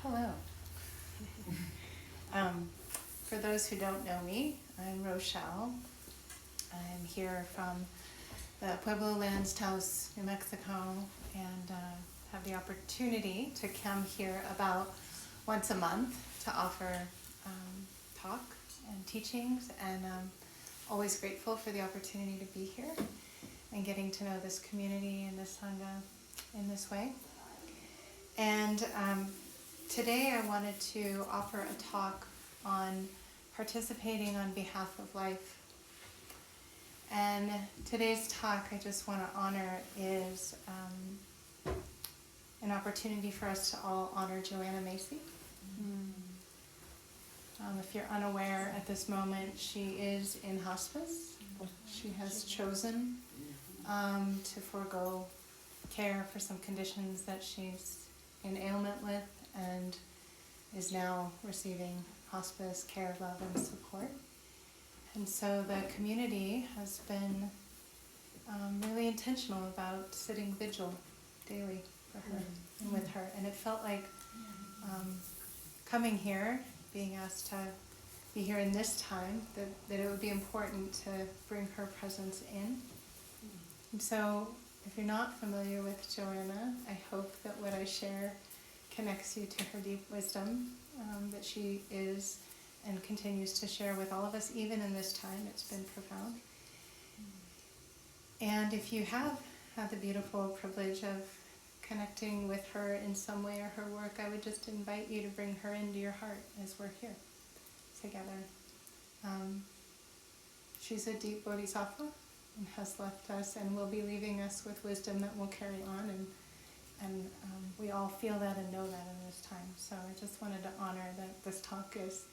Hello. For those who don't know me, I'm Rochelle. I'm here from the Pueblo Lands, Taos, New Mexico, and have the opportunity to come here about once a month to offer talk and teachings, and I'm always grateful for the opportunity to be here and getting to know this community and this Sangha in this way. And today I wanted to offer a talk on participating on behalf of life. And today's talk I just want to honor is an opportunity for us to all honor Joanna Macy. If you're unaware at this moment, she is in hospice. She has chosen to forego care for some conditions that she's in ailment with, and is now receiving hospice care, love, and support. And so the community has been really intentional about sitting vigil daily for her and with her. And it felt like coming here, being asked to be here in this time, that it would be important to bring her presence in. And so if you're not familiar with Joanna, I hope that what I share connects you to her deep wisdom that she is and continues to share with all of us, even in this time. It's been profound. And if you have had the beautiful privilege of connecting with her in some way or her work, I would just invite you to bring her into your heart as we're here together. She's a deep bodhisattva and has left us and will be leaving us with wisdom that will carry on, and we all feel that and know that in this time. So I just wanted to honor that this talk is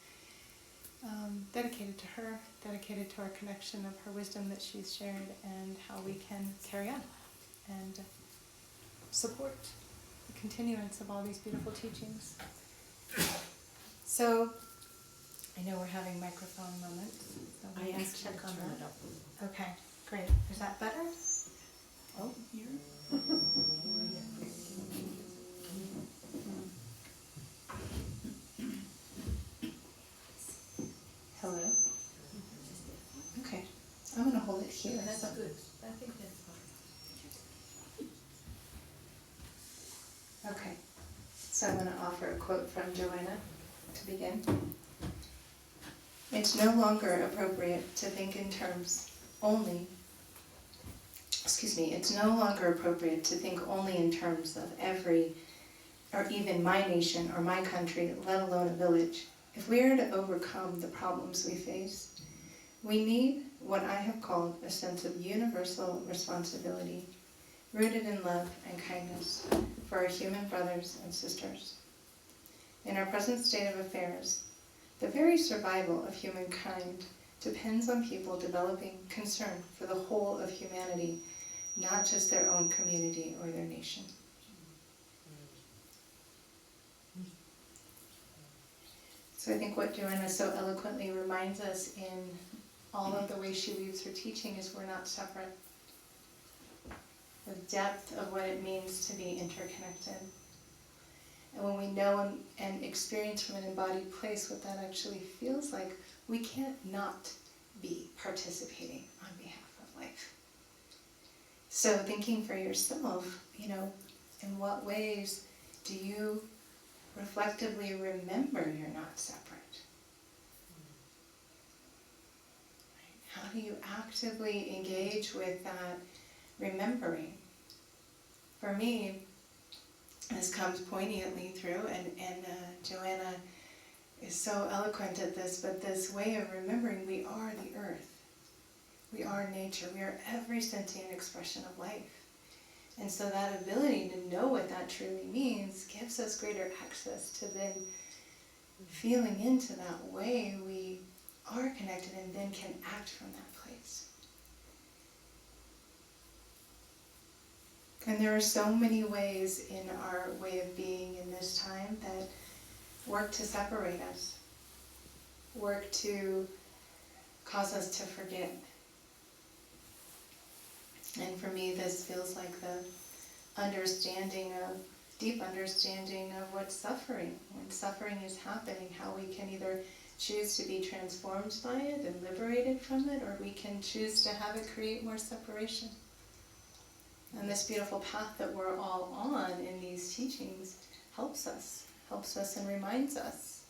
dedicated to her, dedicated to our connection of her wisdom that she's shared, and how we can carry on and support the continuance of all these beautiful teachings. So I know we're having microphone moments. So I asked check you to on turn that. it up. Okay, great. Is that better? Oh, here. Hello? Okay. I'm going to hold it here. That's so- good. I think that's fine. Okay. So I'm going to offer a quote from Joanna to begin. It's no longer appropriate to think in terms only, it's no longer appropriate to think only in terms of every, or even my nation or my country, let alone a village. If we are to overcome the problems we face, we need what I have called a sense of universal responsibility, rooted in love and kindness for our human brothers and sisters. In our present state of affairs, the very survival of humankind depends on people developing concern for the whole of humanity, not just their own community or their nation. So I think what Joanna so eloquently reminds us in all of the ways she weaves her teaching is we're not separate. The depth of what it means to be interconnected. And when we know and experience from an embodied place what that actually feels like, we can't not be participating on behalf of life. So thinking for yourself, in what ways do you reflectively remember you're not separate? How do you actively engage with that remembering? For me, this comes poignantly through, and Joanna is so eloquent at this, but this way of remembering, we are the earth. We are nature. We are every sentient expression of life. And so that ability to know what that truly means gives us greater access to then feeling into that way we are connected and then can act from that place. And there are so many ways in our way of being in this time that work to separate us, work to cause us to forget. And for me, this feels like the understanding of deep understanding of what's suffering. When suffering is happening, how we can either choose to be transformed by it and liberated from it, or we can choose to have it create more separation. And this beautiful path that we're all on in these teachings helps us and reminds us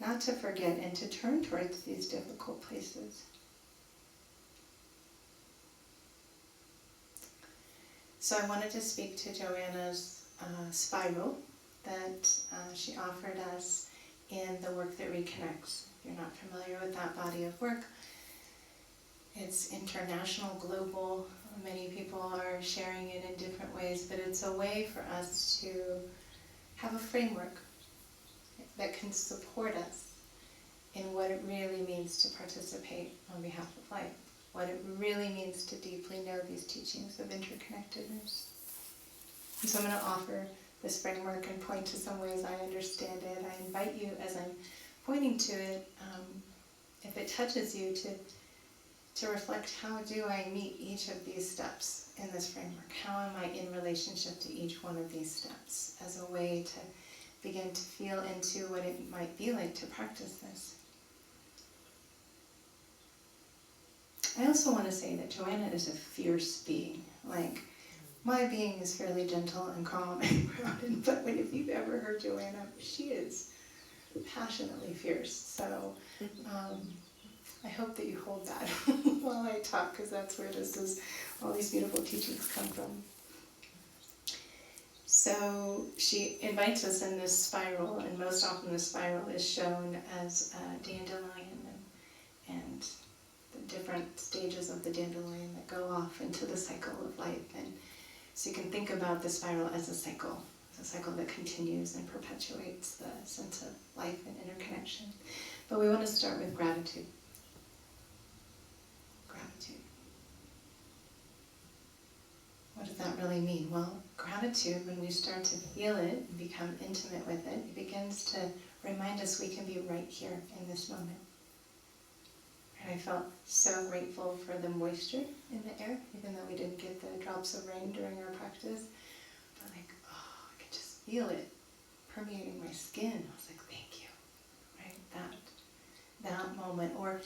not to forget and to turn towards these difficult places. So I wanted to speak to Joanna's spiral that she offered us in the work that reconnects. If you're not familiar with that body of work, it's international, global. Many people are sharing it in different ways, but it's a way for us to have a framework that can support us in what it really means to participate on behalf of life, what it really means to deeply know these teachings of interconnectedness. And so I'm going to offer this framework and point to some ways I understand it. I invite you, as I'm pointing to it, if it touches you, to reflect, how do I meet each of these steps in this framework? How am I in relationship to each one of these steps, as a way to begin to feel into what it might be like to practice this. I also want to say that Joanna is a fierce being. Like, my being is fairly gentle and calm and grounded, but if you've ever heard Joanna, she is passionately fierce. So I hope that you hold that while I talk, because that's where all these beautiful teachings come from. So she invites us in this spiral, and most often the spiral is shown as a dandelion and the different stages of the dandelion that go off into the cycle of life. And so you can think about the spiral as a cycle that continues and perpetuates the sense of life and interconnection. But we want to start with gratitude. Gratitude. What does that really mean? Well, gratitude, when we start to feel it and become intimate with it, it begins to remind us we can be right here in this moment. And I felt so grateful for the moisture in the air, even though we didn't get the drops of rain during our practice. But I could just feel it permeating my skin. I was like, thank you. Right? That moment. Or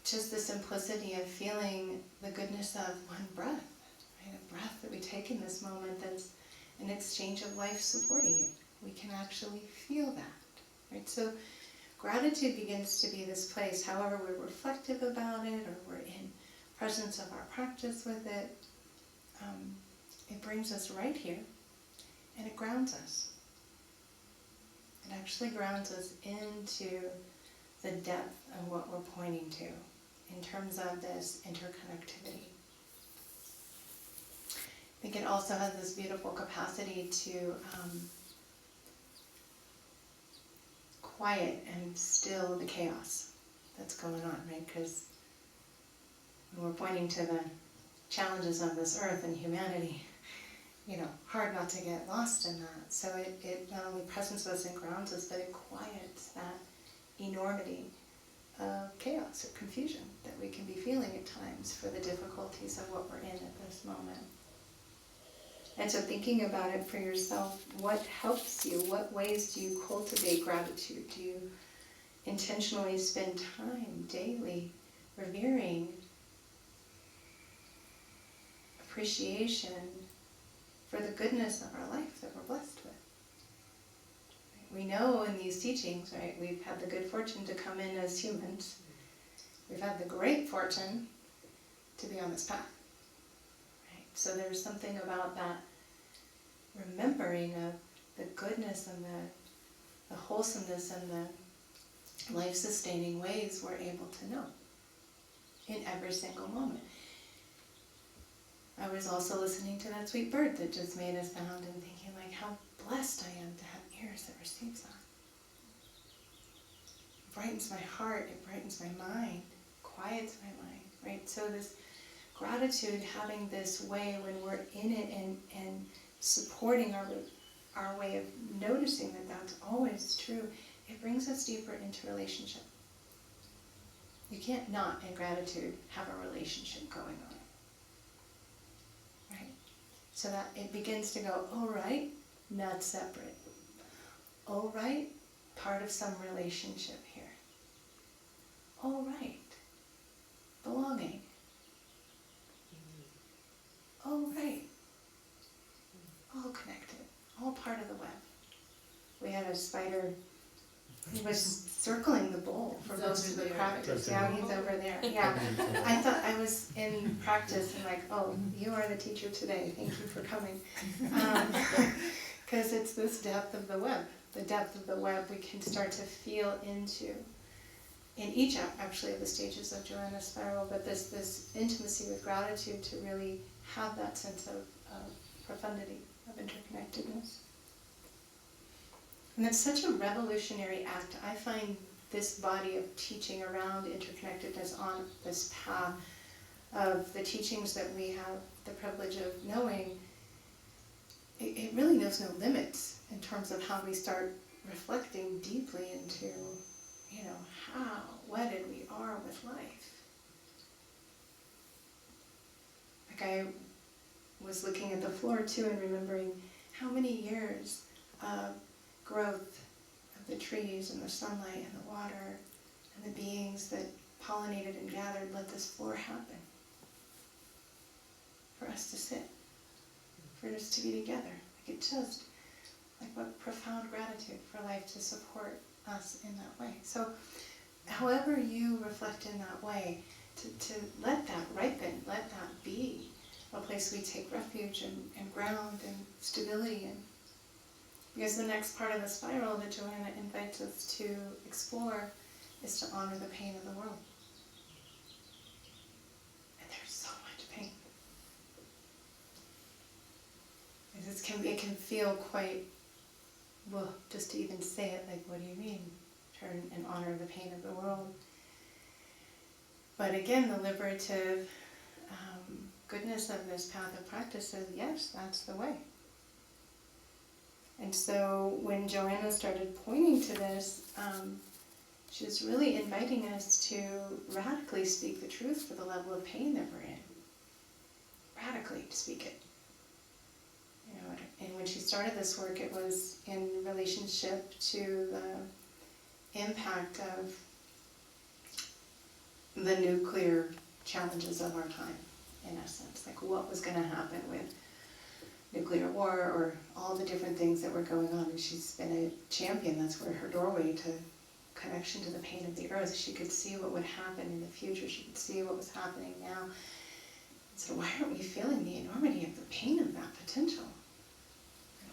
just the simplicity of feeling the goodness of one breath. A breath that we take in this moment that's an exchange of life supporting you. We can actually feel that, right? So gratitude begins to be this place, however we're reflective about it or we're in presence of our practice with it, it brings us right here and it grounds us. It actually grounds us into the depth of what we're pointing to in terms of this interconnectivity. I think it also has this beautiful capacity to quiet and still the chaos that's going on, right? Because when we're pointing to the challenges of this earth and humanity, hard not to get lost in that. So it not only presents us and grounds us, but it quiets that enormity of chaos or confusion that we can be feeling at times for the difficulties of what we're in at this moment. And so thinking about it for yourself, what helps you? What ways do you cultivate gratitude? Do you intentionally spend time daily revering appreciation for the goodness of our life that we're blessed with? We know in these teachings, right, we've had the good fortune to come in as humans. We've had the great fortune to be on this path. So there's something about that remembering of the goodness and the wholesomeness and the life-sustaining ways we're able to know in every single moment. I was also listening to that sweet bird that just made a sound and thinking how blessed I am to have ears that receive sound. It brightens my heart, it brightens my mind, quiets my mind, right? So this gratitude, having this way when we're in it and supporting our way of noticing that that's always true, it brings us deeper into relationship. You can't not, in gratitude, have a relationship going on. Right? So that it begins to go, oh right, not separate. Oh, right, part of some relationship here. Oh, right, belonging. Oh, right, all connected, all part of the web. We had a spider. He was circling the bowl for most of the practice. Yeah, he's over there. Yeah, I thought I was in practice and like, oh, you are the teacher today. Thank you for coming. Because it's this depth of the web. The depth of the web we can start to feel into in each actually of the stages of Joanna's spiral, but this intimacy with gratitude to really have that sense of profundity, of interconnectedness. And it's such a revolutionary act. I find this body of teaching around interconnectedness on this path of the teachings that we have the privilege of knowing, it really knows no limits in terms of how we start reflecting deeply into, how wedded we are with life. Like I was looking at the floor too and remembering how many years of growth of the trees and the sunlight and the water and the beings that pollinated and gathered let this floor happen. For us to sit, for us to be together. Like it just, like what profound gratitude for life to support us in that way. So however you reflect in that way, to let that ripen, let that be a place we take refuge and ground and stability in. Because the next part of the spiral that Joanna invites us to explore is to honor the pain of the world. And there's so much pain. It can feel quite, well, just to even say it, like, what do you mean? Turn and honor the pain of the world. But again, the liberative goodness of this path of practice says, yes, that's the way. And so when Joanna started pointing to this, she was really inviting us to radically speak the truth for the level of pain that we're in. Radically speak it. And when she started this work, it was in relationship to the impact of the nuclear challenges of our time, in essence. Like what was going to happen with nuclear war or all the different things that were going on. And she's been a champion. That's where her doorway to connection to the pain of the earth. She could see what would happen in the future. She could see what was happening now. So why aren't we feeling the enormity of the pain of that potential?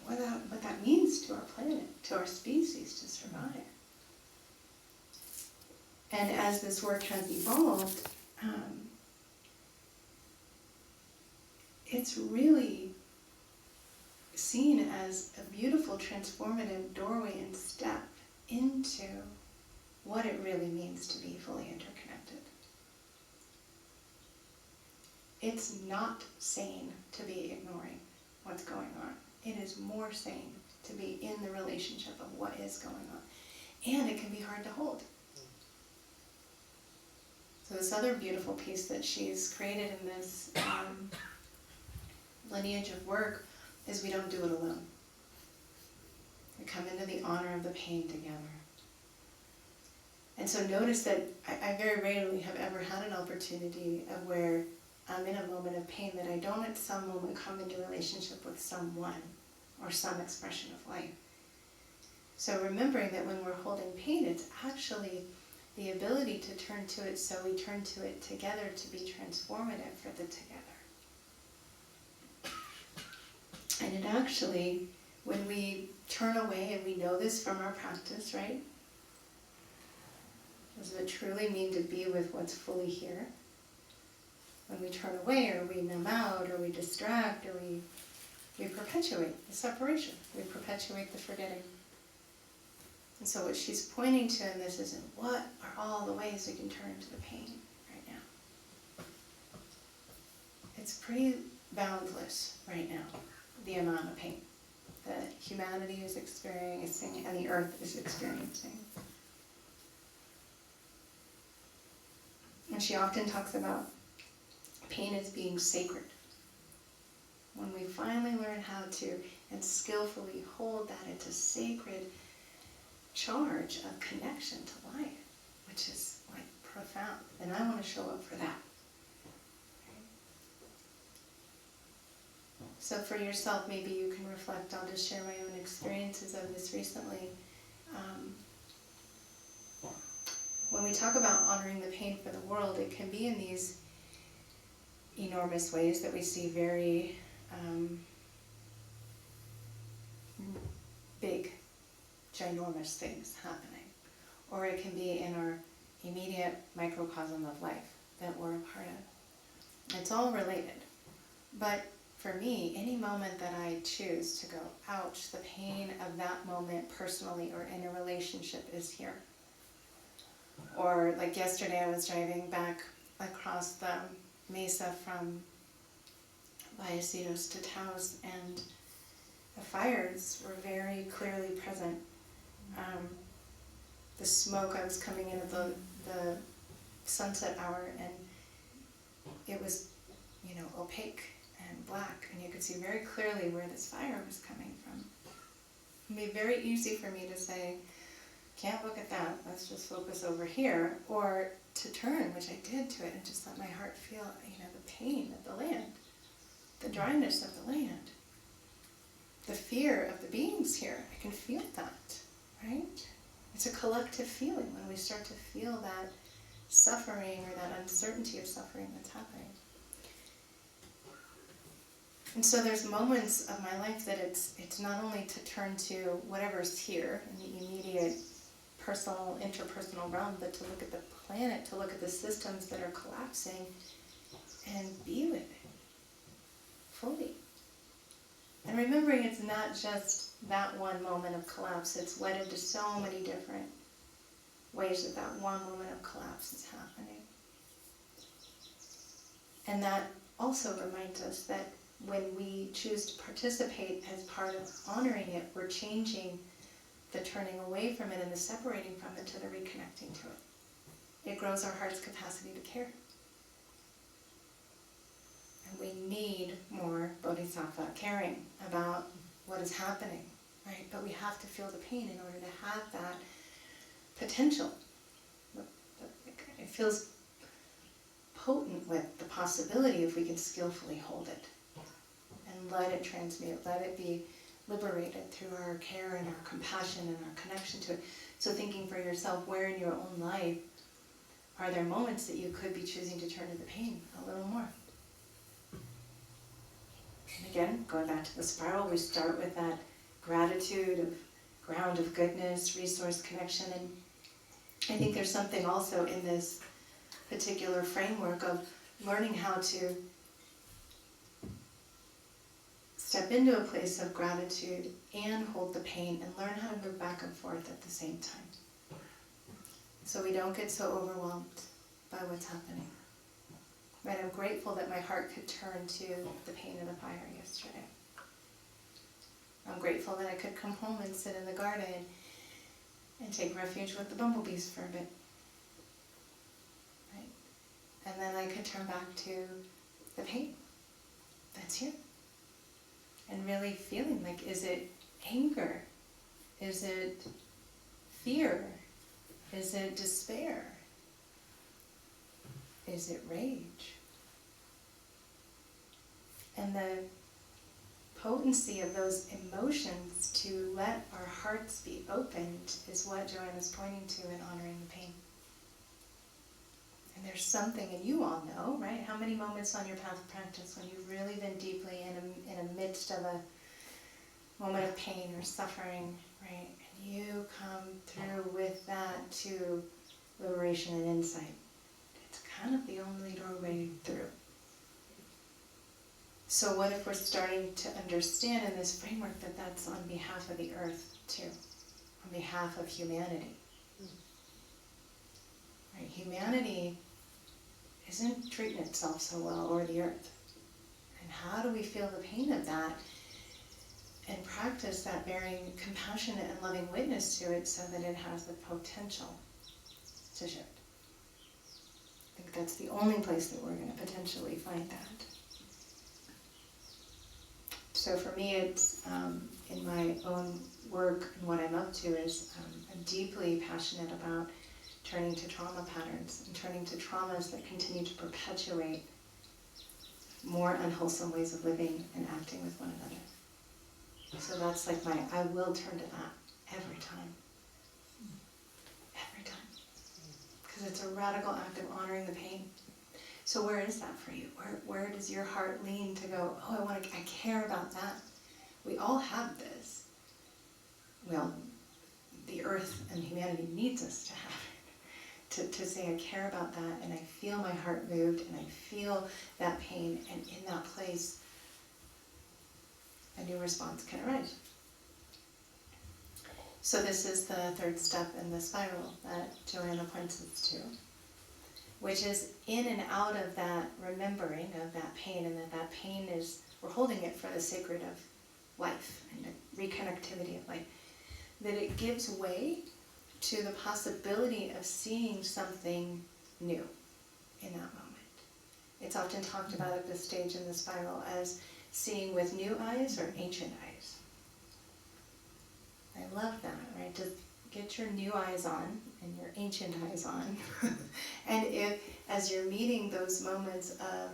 And what that means to our planet, to our species to survive. And as this work has evolved, it's really seen as a beautiful transformative doorway and step into what it really means to be fully interconnected. It's not sane to be ignoring what's going on. It is more sane to be in the relationship of what is going on. And it can be hard to hold. So this other beautiful piece that she's created in this lineage of work is we don't do it alone. We come into the honor of the pain together. And so notice that I very rarely have ever had an opportunity of where I'm in a moment of pain that I don't at some moment come into relationship with someone or some expression of life. So remembering that when we're holding pain, it's actually the ability to turn to it, so we turn to it together to be transformative for the together. And it actually, when we turn away, and we know this from our practice, right? Does it truly mean to be with what's fully here? When we turn away, or we numb out, or we distract, or we perpetuate the separation. We perpetuate the forgetting. And so what she's pointing to in this is, what are all the ways we can turn to the pain right now? It's pretty boundless right now, the amount of pain that humanity is experiencing and the earth is experiencing. And she often talks about pain as being sacred. When we finally learn how to and skillfully hold that into sacred charge of connection to life, which is like profound. And I want to show up for that. So for yourself, maybe you can reflect. I'll just share my own experiences of this recently. When we talk about honoring the pain for the world, it can be in these enormous ways that we see very big, ginormous things happening. Or it can be in our immediate microcosm of life that we're a part of. It's all related. But for me, any moment that I choose to go, ouch, the pain of that moment personally or in a relationship is here. Or like yesterday, I was driving back across the mesa from Vallecillos to Taos, and the fires were very clearly present. The smoke, I was coming in at the sunset hour, and it was, opaque and black, and you could see very clearly where this fire was coming from. It made it very easy for me to say, can't look at that, let's just focus over here, or to turn, which I did to it, and just let my heart feel, the pain of the land, the dryness of the land, the fear of the beings here. I can feel that, right? It's a collective feeling when we start to feel that suffering or that uncertainty of suffering that's happening. And so there's moments of my life that it's not only to turn to whatever's here in the immediate personal, interpersonal realm, but to look at the planet, to look at the systems that are collapsing and be with it fully. And remembering it's not just that one moment of collapse, it's led into so many different ways that one moment of collapse is happening. And that also reminds us that when we choose to participate as part of honoring it, we're changing the turning away from it and the separating from it to the reconnecting to it. It grows our heart's capacity to care. And we need more bodhisattva caring about what is happening, right? But we have to feel the pain in order to have that potential. It feels potent with the possibility if we can skillfully hold it and let it transmute, let it be liberated through our care and our compassion and our connection to it. So thinking for yourself, where in your own life are there moments that you could be choosing to turn to the pain a little more? And again, going back to the spiral, we start with that gratitude of ground of goodness, resource connection, and I think there's something also in this particular framework of learning how to step into a place of gratitude and hold the pain and learn how to move back and forth at the same time. So we don't get so overwhelmed by what's happening. Right, I'm grateful that my heart could turn to the pain of the fire yesterday. I'm grateful that I could come home and sit in the garden and take refuge with the bumblebees for a bit. Right? And then I could turn back to the pain that's here. And really feeling like, is it anger? Is it fear? Is it despair? Is it rage? And the potency of those emotions to let our hearts be opened is what Joanna's pointing to in honoring the pain. And there's something, and you all know, right? How many moments on your path of practice when you've really been deeply in a midst of a moment of pain or suffering, right? And you come through with that to liberation and insight. It's kind of the only doorway through. So what if we're starting to understand in this framework that that's on behalf of the earth too, on behalf of humanity. Right? Humanity isn't treating itself so well, or the earth. And how do we feel the pain of that and practice that bearing compassionate and loving witness to it so that it has the potential to shift? I think that's the only place that we're going to potentially find that. So for me, it's in my own work and what I'm up to is I'm deeply passionate about turning to trauma patterns and turning to traumas that continue to perpetuate more unwholesome ways of living and acting with one another. So that's like I will turn to that every time. Every time. Because it's a radical act of honoring the pain. So where is that for you? Where does your heart lean to go, oh, I care about that. We all have this. Well, the earth and humanity needs us to have it. To say I care about that, and I feel my heart moved, and I feel that pain, and in that place, a new response can arise. So this is the third step in the spiral that Joanna points us to, which is in and out of that remembering of that pain, and that pain is, we're holding it for the sacred of life and the reconnectivity of life, that it gives way to the possibility of seeing something new in that moment. It's often talked about at this stage in the spiral as seeing with new eyes or ancient eyes. I love that, right? To get your new eyes on and your ancient eyes on. And if, as you're meeting those moments of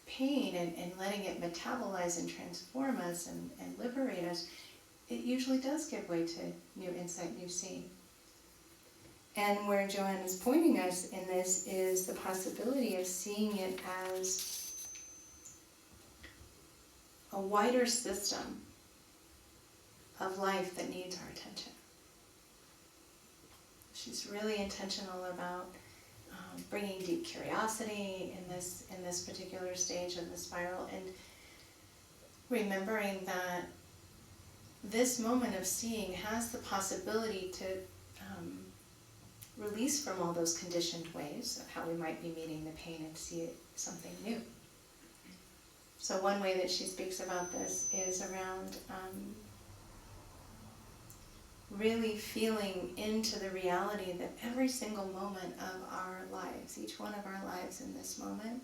pain and letting it metabolize and transform us and liberate us, it usually does give way to new insight, new seeing. And where Joanne is pointing us in this is the possibility of seeing it as a wider system of life that needs our attention. She's really intentional about bringing deep curiosity in this particular stage of the spiral, and remembering that this moment of seeing has the possibility to release from all those conditioned ways of how we might be meeting the pain and see it something new. So one way that she speaks about this is around really feeling into the reality that every single moment of our lives, each one of our lives in this moment,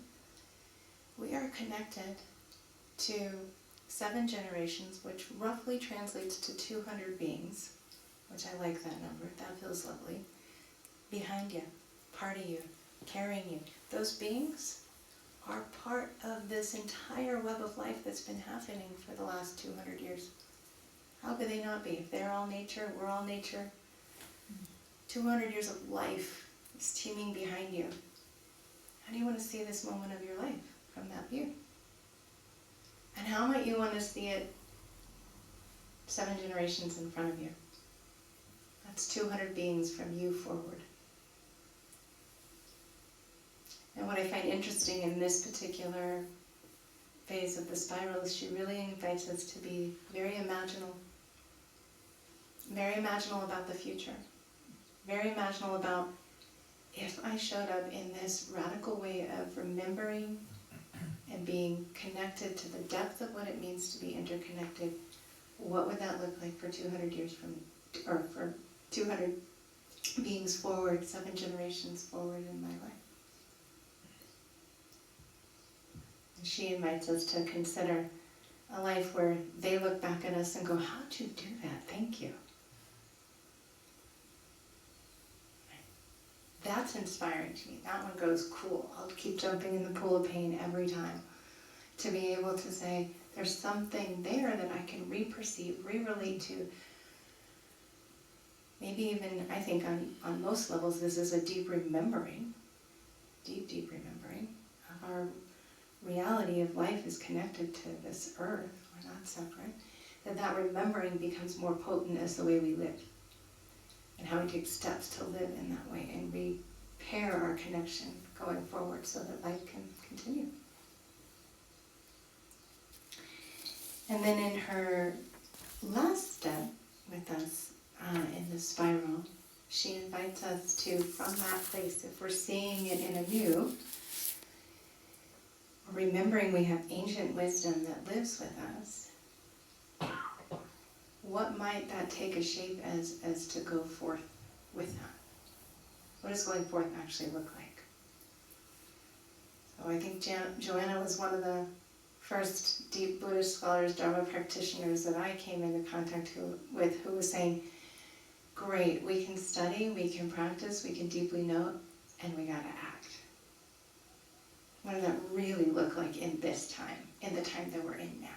we are connected to 7 generations, which roughly translates to 200 beings, which I like that number, that feels lovely, behind you, part of you, carrying you. Those beings are part of this entire web of life that's been happening for the last 200 years. How could they not be? If they're all nature, we're all nature. 200 years of life is teeming behind you. How do you want to see this moment of your life from that view? And how might you want to see it 7 generations in front of you? That's 200 beings from you forward. And what I find interesting in this particular phase of the spiral is she really invites us to be very imaginal about the future, very imaginal about if I showed up in this radical way of remembering and being connected to the depth of what it means to be interconnected, what would that look like for 200 years from, or for 200 beings forward, 7 generations forward in my life? And she invites us to consider a life where they look back at us and go, how'd you do that? Thank you. That's inspiring to me. That one goes, cool. I'll keep jumping in the pool of pain every time. To be able to say, there's something there that I can re-perceive, re-relate to. Maybe even, I think on most levels, this is a deep remembering, deep remembering of our reality of life is connected to this earth. We're not separate. That remembering becomes more potent as the way we live. And how we take steps to live in that way and repair our connection going forward so that life can continue. And then in her last step with us in the spiral, she invites us to, from that place, if we're seeing it in anew, remembering we have ancient wisdom that lives with us, what might that take a shape as to go forth with that? What does going forth actually look like? So I think Joanna was one of the first deep Buddhist scholars, Dharma practitioners that I came into contact with who was saying, great, we can study, we can practice, we can deeply know, and we gotta act. What does that really look like in this time, in the time that we're in now?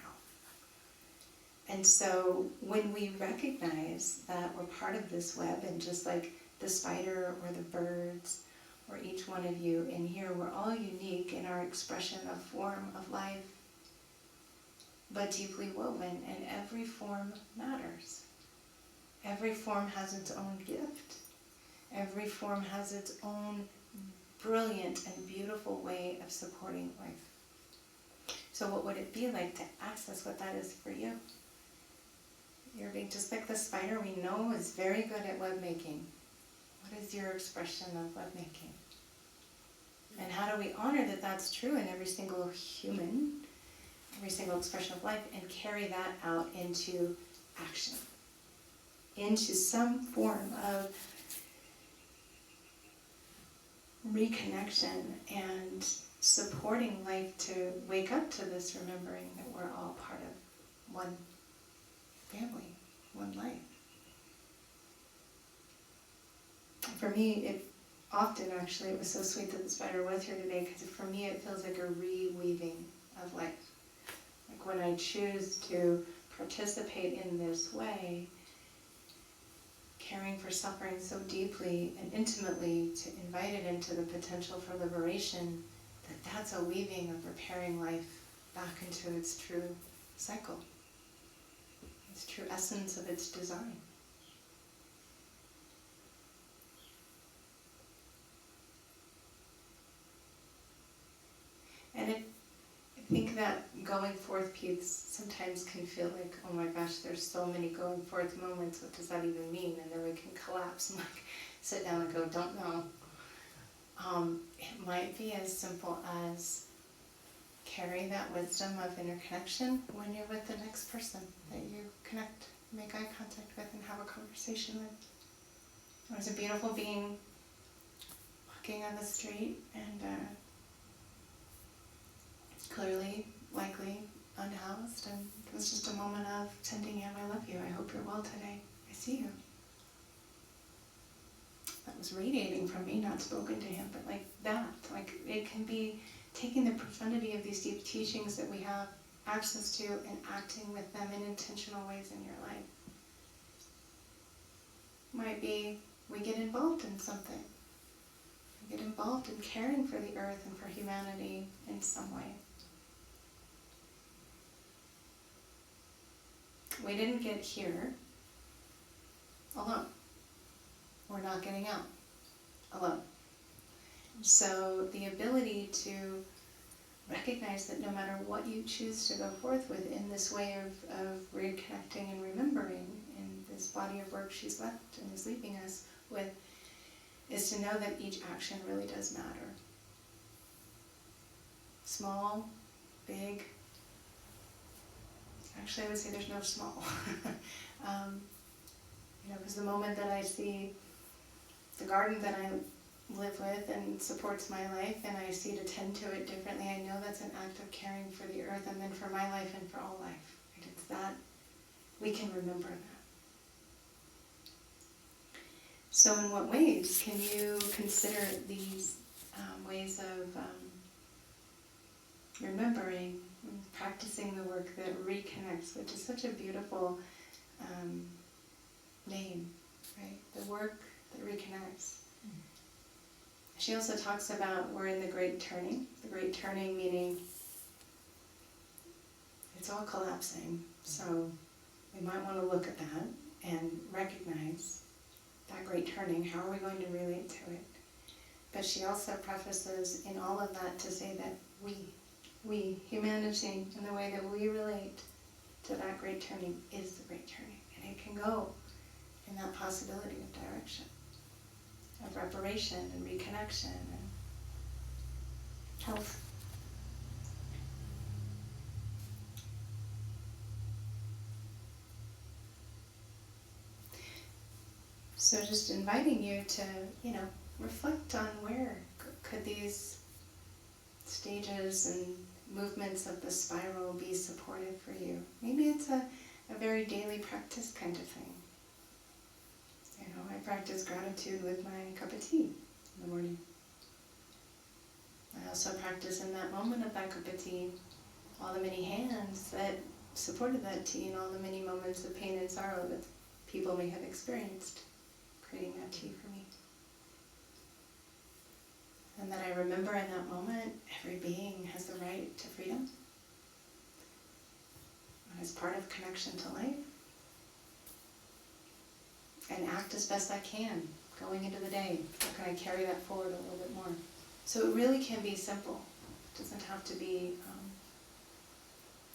And so when we recognize that we're part of this web, and just like the spider or the birds, or each one of you in here, we're all unique in our expression of form of life, but deeply woven, and every form matters. Every form has its own gift. Every form has its own brilliant and beautiful way of supporting life. So what would it be like to access what that is for you? You're being just like the spider we know is very good at web making. What is your expression of web making? And how do we honor that that's true in every single human, every single expression of life, and carry that out into action, into some form of reconnection and supporting life to wake up to this remembering that we're all part of one family, one life. For me, it was so sweet that the spider was here today, because for me it feels like a reweaving of life. Like when I choose to participate in this way, caring for suffering so deeply and intimately, to invite it into the potential for liberation, that's a weaving of repairing life back into its true cycle, its true essence of its design. And I think that going forth piece sometimes can feel like, oh my gosh, there's so many going forth moments, what does that even mean? And then we can collapse and sit down and go, don't know. It might be as simple as carry that wisdom of interconnection when you're with the next person that you connect, make eye contact with, and have a conversation with. There's a beautiful being walking on the street, and clearly, likely unhoused, and it was just a moment of sending him, I love you, I hope you're well today, I see you. That was radiating from me, not spoken to him, but like that. Like it can be taking the profundity of these deep teachings that we have access to and acting with them in intentional ways in your life. Might be we get involved in something. We get involved in caring for the earth and for humanity in some way. We didn't get here alone. We're not getting out alone. So the ability to recognize that no matter what you choose to go forth with in this way of reconnecting and remembering in this body of work she's left and is leaving us with, is to know that each action really does matter. Small, big. Actually, I would say there's no small. Because the moment that I see the garden that I live with and supports my life, and I see to tend to it differently, I know that's an act of caring for the earth, and then for my life and for all life. And it's that, we can remember that. So in what ways can you consider these ways of remembering and practicing the work that reconnects, which is such a beautiful name, right? The work that reconnects. She also talks about we're in the great turning. The great turning meaning it's all collapsing. So we might want to look at that and recognize that great turning. How are we going to relate to it? But she also prefaces in all of that to say that we, humanity, in the way that we relate to that great turning is the great turning. And it can go in that possibility of direction, of reparation and reconnection and health. So just inviting you to, reflect on where could these stages and movements of the spiral be supportive for you. Maybe it's a very daily practice kind of thing. You know, I practice gratitude with my cup of tea in the morning. I also practice in that moment of that cup of tea all the many hands that supported that tea and all the many moments of pain and sorrow that people may have experienced creating that tea for me. And that I remember in that moment, every being has the right to freedom. And as part of connection to life. And act as best I can going into the day. How can I carry that forward a little bit more? So it really can be simple. It doesn't have to be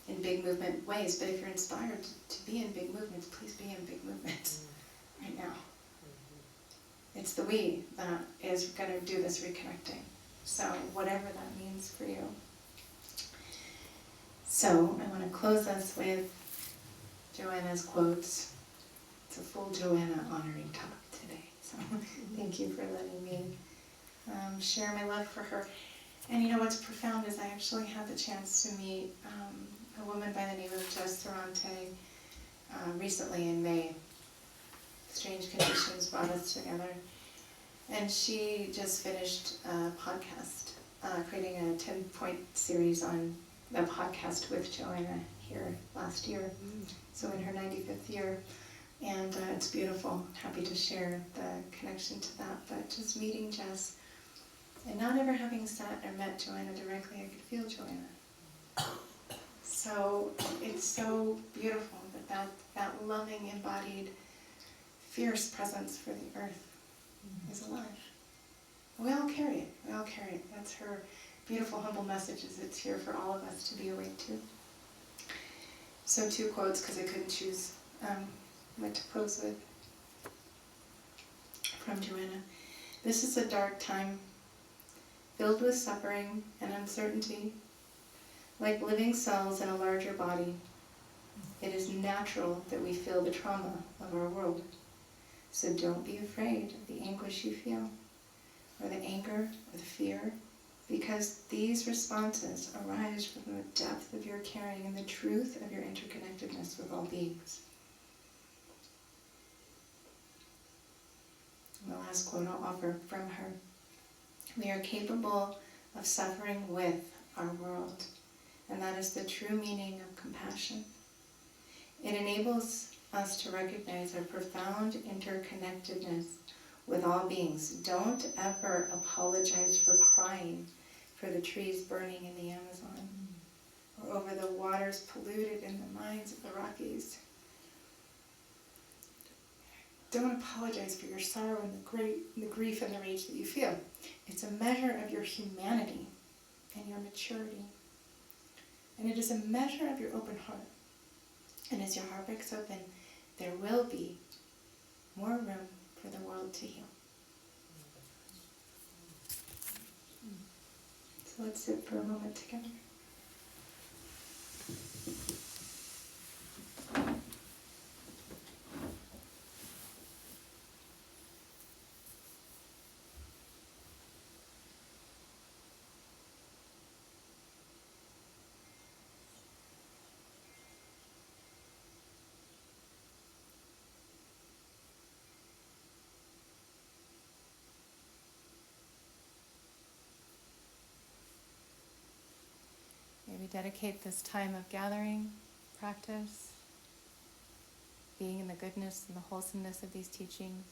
in big movement ways, but if you're inspired to be in big movements, please be in big movements right now. It's the we that is going to do this reconnecting. So whatever that means for you. So I want to close us with Joanna's quotes. It's a full Joanna honoring talk today. So thank you for letting me share my love for her. And you know what's profound is I actually had the chance to meet a woman by the name of Jess Durante recently in May. Strange conditions brought us together. And she just finished a podcast, creating a 10-point series on a podcast with Joanna here last year. So in her 95th year. And it's beautiful. Happy to share the connection to that. But just meeting Jess and not ever having sat or met Joanna directly, I could feel Joanna. So it's so beautiful that loving, embodied, fierce presence for the earth is alive. We all carry it. We all carry it. That's her beautiful, humble message, is it's here for all of us to be awake to. So 2 quotes, because I couldn't choose what to close with. From Joanna. This is a dark time, filled with suffering and uncertainty. Like living cells in a larger body, it is natural that we feel the trauma of our world. So don't be afraid of the anguish you feel, or the anger, or the fear, because these responses arise from the depth of your caring and the truth of your interconnectedness with all beings. And the last quote I'll offer from her. We are capable of suffering with our world, and that is the true meaning of compassion. It enables us to recognize our profound interconnectedness with all beings. Don't ever apologize for crying for the trees burning in the Amazon, or over the waters polluted in the mines of the Rockies. Don't apologize for your sorrow and the grief and the rage that you feel. It's a measure of your humanity and your maturity. And it is a measure of your open heart. And as your heart breaks open, there will be more room for the world to heal. So let's sit for a moment together. Maybe dedicate this time of gathering, practice, being in the goodness and the wholesomeness of these teachings,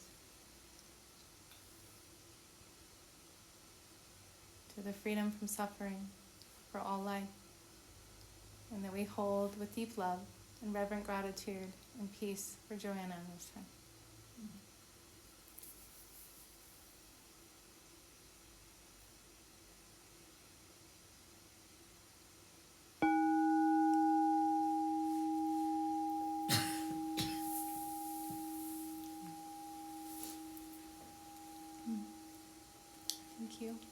to the freedom from suffering for all life, and that we hold with deep love and reverent gratitude and peace for Joanna in this time. Thank you.